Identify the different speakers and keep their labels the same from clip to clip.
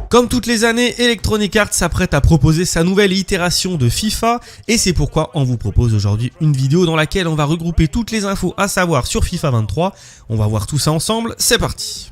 Speaker 1: Comme toutes les années, Electronic Arts s'apprête à proposer sa nouvelle itération de FIFA et c'est pourquoi on vous propose aujourd'hui une vidéo dans laquelle on va regrouper toutes les infos à savoir sur FIFA 23. On va voir tout ça ensemble, c'est parti.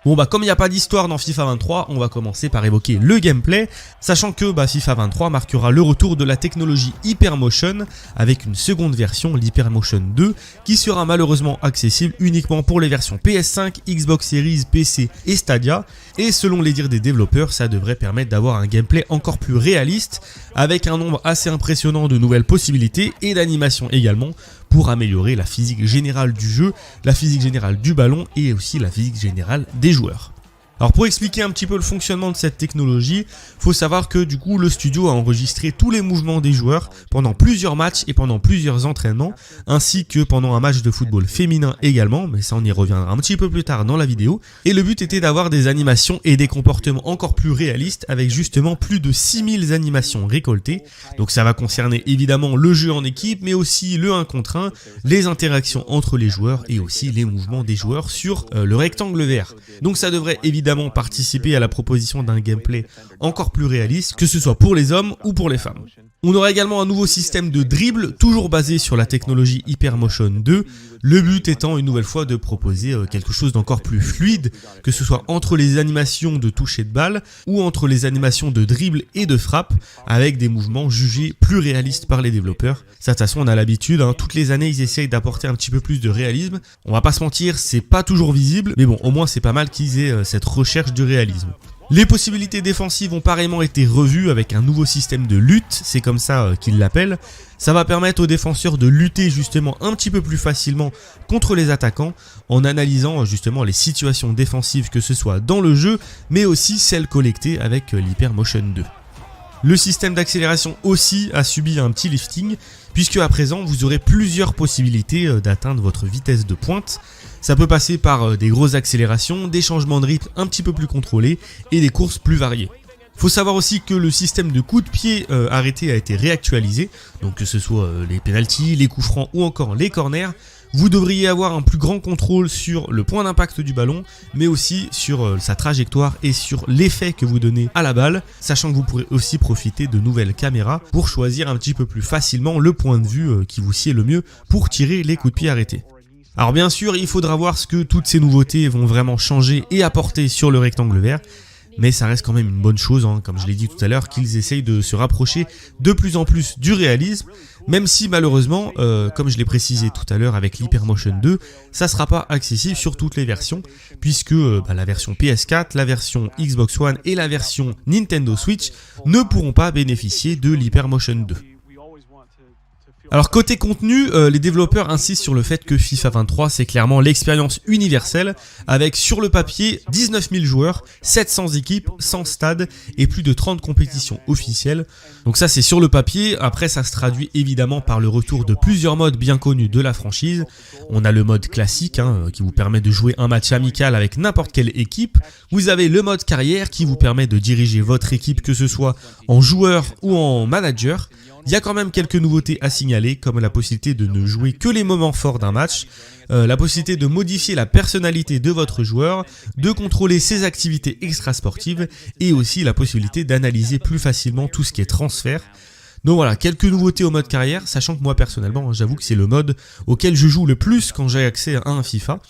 Speaker 1: Bon comme il n'y a pas d'histoire dans FIFA 23, on va commencer par évoquer le gameplay, sachant que FIFA 23 marquera le retour de la technologie Hypermotion avec une seconde version, l'Hypermotion 2, qui sera malheureusement accessible uniquement pour les versions PS5, Xbox Series, PC et Stadia, et selon les dires des développeurs, ça devrait permettre d'avoir un gameplay encore plus réaliste, avec un nombre assez impressionnant de nouvelles possibilités et d'animations également, pour améliorer la physique générale du jeu, la physique générale du ballon et aussi la physique générale des joueurs. Alors pour expliquer un petit peu le fonctionnement de cette technologie, faut savoir que du coup le studio a enregistré tous les mouvements des joueurs pendant plusieurs matchs et pendant plusieurs entraînements, ainsi que pendant un match de football féminin également, mais ça on y reviendra un petit peu plus tard dans la vidéo. Et le but était d'avoir des animations et des comportements encore plus réalistes avec justement plus de 6000 animations récoltées. Donc ça va concerner évidemment le jeu en équipe, mais aussi le 1 contre 1, les interactions entre les joueurs et aussi les mouvements des joueurs sur le rectangle vert. Donc ça devrait évidemment participer à la proposition d'un gameplay encore plus réaliste, que ce soit pour les hommes ou pour les femmes. On aura également un nouveau système de dribble, toujours basé sur la technologie Hypermotion 2, le but étant une nouvelle fois de proposer quelque chose d'encore plus fluide, que ce soit entre les animations de toucher de balle ou entre les animations de dribble et de frappe, avec des mouvements jugés plus réalistes par les développeurs. Ça, de toute façon, on a l'habitude, toutes les années ils essayent d'apporter un petit peu plus de réalisme. On va pas se mentir, c'est pas toujours visible, mais bon, au moins c'est pas mal qu'ils aient cette recherche de réalisme. Les possibilités défensives ont pareillement été revues avec un nouveau système de lutte, c'est comme ça qu'ils l'appellent. Ça va permettre aux défenseurs de lutter justement un petit peu plus facilement contre les attaquants en analysant justement les situations défensives que ce soit dans le jeu, mais aussi celles collectées avec l'Hypermotion 2. Le système d'accélération aussi a subi un petit lifting, puisque à présent vous aurez plusieurs possibilités d'atteindre votre vitesse de pointe. Ça peut passer par des grosses accélérations, des changements de rythme un petit peu plus contrôlés et des courses plus variées. Faut savoir aussi que le système de coups de pied arrêtés a été réactualisé, donc que ce soit les pénaltys, les coups francs ou encore les corners. Vous devriez avoir un plus grand contrôle sur le point d'impact du ballon, mais aussi sur sa trajectoire et sur l'effet que vous donnez à la balle, sachant que vous pourrez aussi profiter de nouvelles caméras pour choisir un petit peu plus facilement le point de vue qui vous sied le mieux pour tirer les coups de pied arrêtés. Alors bien sûr, il faudra voir ce que toutes ces nouveautés vont vraiment changer et apporter sur le rectangle vert, mais ça reste quand même une bonne chose, comme je l'ai dit tout à l'heure, qu'ils essayent de se rapprocher de plus en plus du réalisme, même si malheureusement, comme je l'ai précisé tout à l'heure avec l'Hypermotion 2, ça ne sera pas accessible sur toutes les versions, puisque la version PS4, la version Xbox One et la version Nintendo Switch ne pourront pas bénéficier de l'Hypermotion 2. Alors côté contenu, les développeurs insistent sur le fait que FIFA 23 c'est clairement l'expérience universelle avec sur le papier 19 000 joueurs, 700 équipes, 100 stades et plus de 30 compétitions officielles. Donc ça c'est sur le papier, après ça se traduit évidemment par le retour de plusieurs modes bien connus de la franchise. On a le mode classique qui vous permet de jouer un match amical avec n'importe quelle équipe. Vous avez le mode carrière qui vous permet de diriger votre équipe que ce soit en joueur ou en manager. Il y a quand même quelques nouveautés à signaler, comme la possibilité de ne jouer que les moments forts d'un match, la possibilité de modifier la personnalité de votre joueur, de contrôler ses activités extrasportives et aussi la possibilité d'analyser plus facilement tout ce qui est transfert. Donc voilà, quelques nouveautés au mode carrière, sachant que moi personnellement, j'avoue que c'est le mode auquel je joue le plus quand j'ai accès à un FIFA.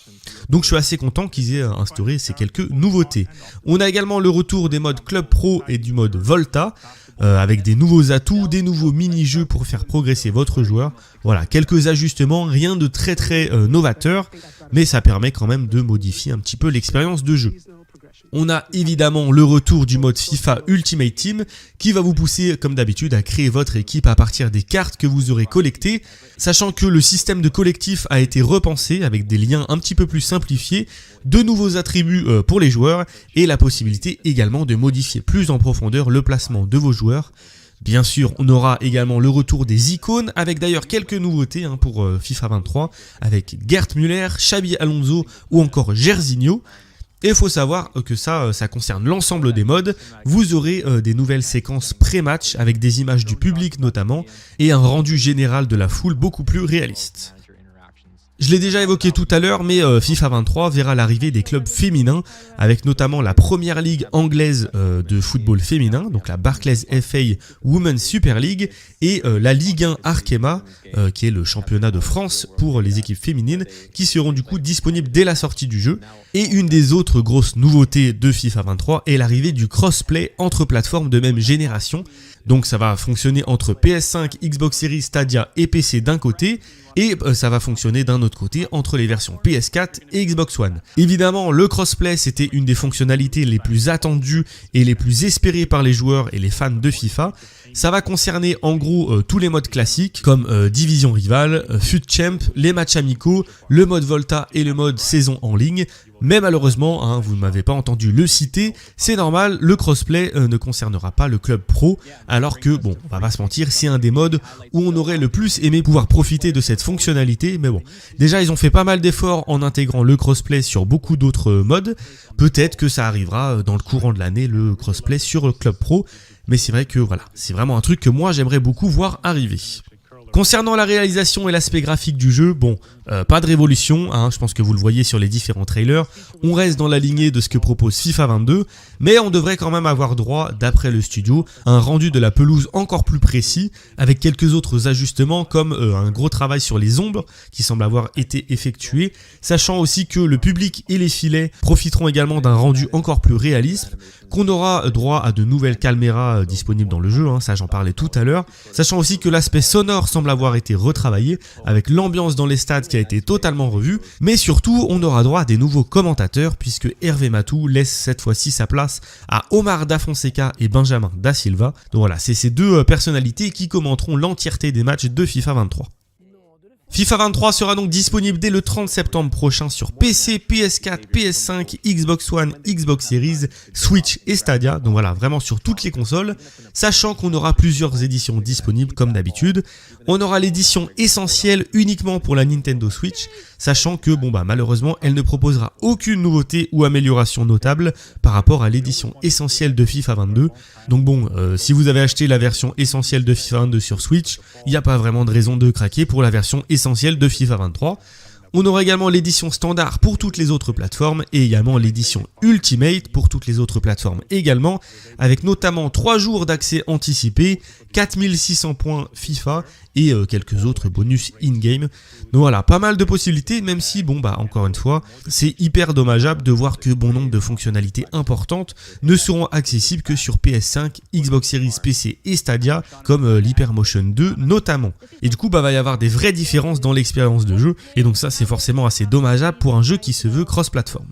Speaker 1: Donc je suis assez content qu'ils aient instauré ces quelques nouveautés. On a également le retour des modes Club Pro et du mode Volta, avec des nouveaux atouts, des nouveaux mini-jeux pour faire progresser votre joueur. Voilà, quelques ajustements, rien de très novateur, mais ça permet quand même de modifier un petit peu l'expérience de jeu. On a évidemment le retour du mode FIFA Ultimate Team qui va vous pousser comme d'habitude à créer votre équipe à partir des cartes que vous aurez collectées, sachant que le système de collectif a été repensé avec des liens un petit peu plus simplifiés, de nouveaux attributs pour les joueurs et la possibilité également de modifier plus en profondeur le placement de vos joueurs. Bien sûr, on aura également le retour des icônes, avec d'ailleurs quelques nouveautés pour FIFA 23, avec Gerd Müller, Xabi Alonso ou encore Jairzinho. Et il faut savoir que ça concerne l'ensemble des modes. Vous aurez des nouvelles séquences pré-match avec des images du public notamment et un rendu général de la foule beaucoup plus réaliste. Je l'ai déjà évoqué tout à l'heure, mais FIFA 23 verra l'arrivée des clubs féminins, avec notamment la première ligue anglaise de football féminin, donc la Barclays FA Women's Super League, et la Ligue 1 Arkema, qui est le championnat de France pour les équipes féminines, qui seront du coup disponibles dès la sortie du jeu. Et une des autres grosses nouveautés de FIFA 23 est l'arrivée du crossplay entre plateformes de même génération. Donc ça va fonctionner entre PS5, Xbox Series, Stadia et PC d'un côté, et ça va fonctionner d'un autre côté entre les versions PS4 et Xbox One. Évidemment, le crossplay, c'était une des fonctionnalités les plus attendues et les plus espérées par les joueurs et les fans de FIFA. Ça va concerner en gros tous les modes classiques comme Division Rivale, FUT Champ, les matchs amicaux, le mode Volta et le mode saison en ligne. Mais malheureusement, vous ne m'avez pas entendu le citer, c'est normal, le crossplay ne concernera pas le club pro, alors que, bon, on va pas se mentir, c'est un des modes où on aurait le plus aimé pouvoir profiter de cette fonctionnalité, mais bon, déjà ils ont fait pas mal d'efforts en intégrant le crossplay sur beaucoup d'autres modes, peut-être que ça arrivera dans le courant de l'année, le crossplay sur le club pro, mais c'est vrai que voilà, c'est vraiment un truc que moi j'aimerais beaucoup voir arriver. Concernant la réalisation et l'aspect graphique du jeu, bon, pas de révolution, je pense que vous le voyez sur les différents trailers, on reste dans la lignée de ce que propose FIFA 22, mais on devrait quand même avoir droit, d'après le studio, à un rendu de la pelouse encore plus précis, avec quelques autres ajustements comme un gros travail sur les ombres qui semble avoir été effectué, sachant aussi que le public et les filets profiteront également d'un rendu encore plus réaliste, qu'on aura droit à de nouvelles caméras disponibles dans le jeu, ça j'en parlais tout à l'heure, sachant aussi que l'aspect sonore semble avoir été retravaillé, avec l'ambiance dans les stades qui a été totalement revue, mais surtout on aura droit à des nouveaux commentateurs puisque Hervé Matou laisse cette fois-ci sa place à Omar Da Fonseca et Benjamin Da Silva. Donc voilà, c'est ces deux personnalités qui commenteront l'entièreté des matchs de FIFA 23. FIFA 23 sera donc disponible dès le 30 septembre prochain sur PC, PS4, PS5, Xbox One, Xbox Series, Switch et Stadia, donc voilà, vraiment sur toutes les consoles, sachant qu'on aura plusieurs éditions disponibles comme d'habitude. On aura l'édition essentielle uniquement pour la Nintendo Switch, sachant que malheureusement elle ne proposera aucune nouveauté ou amélioration notable par rapport à l'édition essentielle de FIFA 22. Donc si vous avez acheté la version essentielle de FIFA 22 sur Switch, il n'y a pas vraiment de raison de craquer pour la version essentielle de FIFA 23. On aura également l'édition standard pour toutes les autres plateformes et également l'édition Ultimate pour toutes les autres plateformes également, avec notamment 3 jours d'accès anticipé, 4600 points FIFA et quelques autres bonus in-game. Donc voilà, pas mal de possibilités, même si encore une fois, c'est hyper dommageable de voir que bon nombre de fonctionnalités importantes ne seront accessibles que sur PS5, Xbox Series, PC et Stadia, comme l'Hypermotion 2 notamment. Et du coup, va y avoir des vraies différences dans l'expérience de jeu, et donc ça c'est forcément assez dommageable pour un jeu qui se veut cross-platform.